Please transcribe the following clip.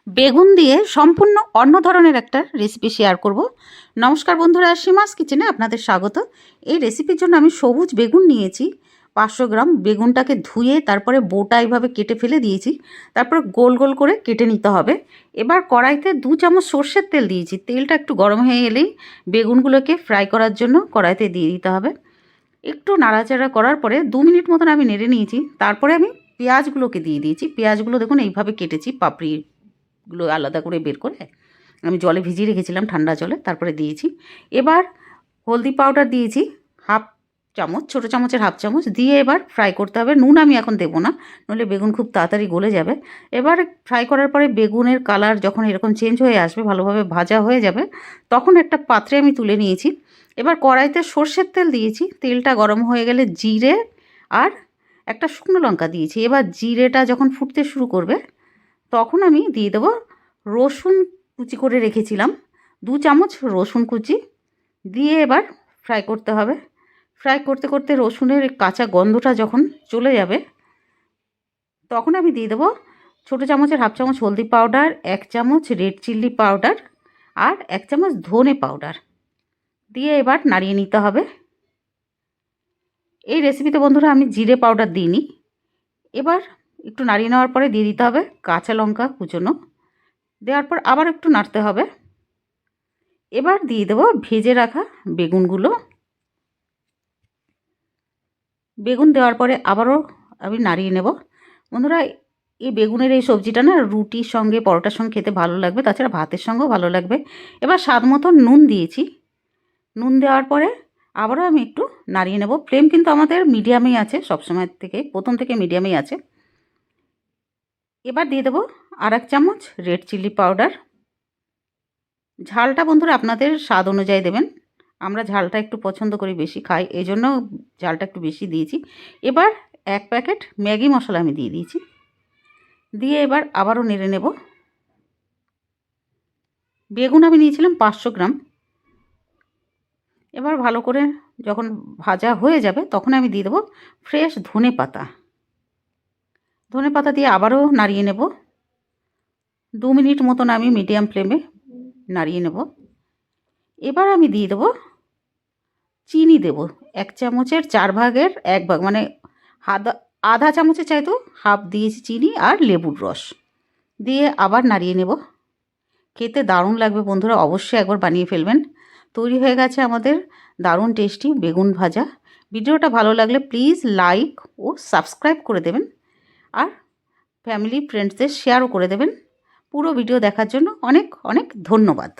বেগুন দিয়ে সম্পূর্ণ অন্য ধরনের একটা রেসিপি শেয়ার করব। নমস্কার বন্ধুরা, সীমাস কিচেনে আপনাদের স্বাগত। এই রেসিপির জন্য আমি সবুজ বেগুন নিয়েছি 500 গ্রাম। বেগুনটাকে ধুয়ে তারপরে বোটা এইভাবে কেটে ফেলে দিয়েছি, তারপরে গোল গোল করে কেটে নিতে হবে। এবার কড়াইতে 2 চামচ সর্ষের তেল দিয়েছি। তেলটা একটু গরম হয়ে এলেই বেগুনগুলোকে ফ্রাই করার জন্য কড়াইতে দিয়ে দিতে হবে। একটু নাড়াচাড়া করার পরে 2 মিনিট মতন আমি নেড়ে নিয়েছি। তারপরে আমি পেঁয়াজগুলোকে দিয়ে দিয়েছি। পেঁয়াজগুলো দেখুন এইভাবে কেটেছি, পাপড়িগুলো আলাদা করে বের করে আমি জলে ভিজিয়ে রেখেছিলাম, ঠান্ডা জলে, তারপরে দিয়েছি। এবার হলদি পাউডার দিয়েছি হাফ চামচ, ছোটো চামচের হাফ চামচ দিয়ে এবার ফ্রাই করতে হবে। নুন আমি এখন দেবো না, নইলে বেগুন খুব তাড়াতাড়ি গলে যাবে। এবার ফ্রাই করার পরে বেগুনের কালার যখন এরকম চেঞ্জ হয়ে আসবে, ভালোভাবে ভাজা হয়ে যাবে, তখন একটা পাত্রে আমি তুলে নিয়েছি। এবার কড়াইতে সর্ষের তেল দিয়েছি। তেলটা গরম হয়ে গেলে জিরে আর একটা শুকনো লঙ্কা দিয়েছি। এবার জিরেটা যখন ফুটতে শুরু করবে তখন আমি দিয়ে দেবো রসুন কুচি করে রেখেছিলাম, 2 চামচ রসুন কুচি দিয়ে এবার ফ্রাই করতে হবে। ফ্রাই করতে করতে রসুনের কাঁচা গন্ধটা যখন চলে যাবে তখন আমি দিয়ে দেবো ছোটো চামচের হাফ চামচ হলদি পাউডার, 1 চামচ রেড চিলি পাউডার আর 1 চামচ ধনে পাউডার দিয়ে এবার নাড়িয়ে নিতে হবে। এই রেসিপিতে বন্ধুরা আমি জিরে পাউডার দিইনি। এবার একটু নাড়িয়ে নেওয়ার পরে দিয়ে দিতে হবে কাঁচা লঙ্কা কুচোনো, দেওয়ার পর আবার একটু নাড়তে হবে। এবার দিয়ে দেবো ভেজে রাখা বেগুনগুলো। বেগুন দেওয়ার পরে আবারও আমি নাড়িয়ে নেব। বন্ধুরা, এই বেগুনের এই সবজিটা না রুটির সঙ্গে, পরোটার সঙ্গে খেতে ভালো লাগবে, তাছাড়া ভাতের সঙ্গেও ভালো লাগবে। এবার স্বাদ মতো নুন দিয়েছি। নুন দেওয়ার পরে আবারও আমি একটু নাড়িয়ে নেব। ফ্লেম কিন্তু আমাদের মিডিয়ামেই আছে, সবসময় থেকে প্রথম থেকে মিডিয়ামেই আছে। এবার দিয়ে দেবো আর 1 চামচ রেড চিলি পাউডার। ঝালটা বন্ধুরা আপনাদের স্বাদ অনুযায়ী দেবেন। আমরা ঝালটা একটু পছন্দ করি, বেশি খাই, এই জন্য ঝালটা একটু বেশি দিয়েছি। এবার 1 প্যাকেট ম্যাগি মশলা আমি দিয়ে দিয়েছি। দিয়ে এবার আবারও নেড়ে নেব। বেগুন আমি নিয়েছিলাম 500 গ্রাম। এবার ভালো করে যখন ভাজা হয়ে যাবে তখন আমি দিয়ে দেবো ফ্রেশ ধনে পাতা। ধনে পাতা দিয়ে আবারও নাড়িয়ে নেব। 2 মিনিট মতন আমি মিডিয়াম ফ্লেমে নাড়িয়ে নেব। এবার আমি দিয়ে দেবো চিনি, দেব 1 চামচের 4 ভাগের 1 ভাগ, মানে আধা চামচের চাইতেও হাফ দিয়েছি চিনি, আর লেবুর রস দিয়ে আবার নাড়িয়ে নেব। খেতে দারুণ লাগবে বন্ধুরা, অবশ্যই একবার বানিয়ে ফেলবেন। তৈরি হয়ে গেছে আমাদের দারুণ টেস্টি বেগুন ভাজা। ভিডিওটা ভালো লাগলে প্লিজ লাইক ও সাবস্ক্রাইব করে দেবেন, আর ফ্যামিলি ফ্রেন্ডসদের শেয়ারও করে দেবেন। পুরো ভিডিও দেখার জন্য অনেক অনেক ধন্যবাদ।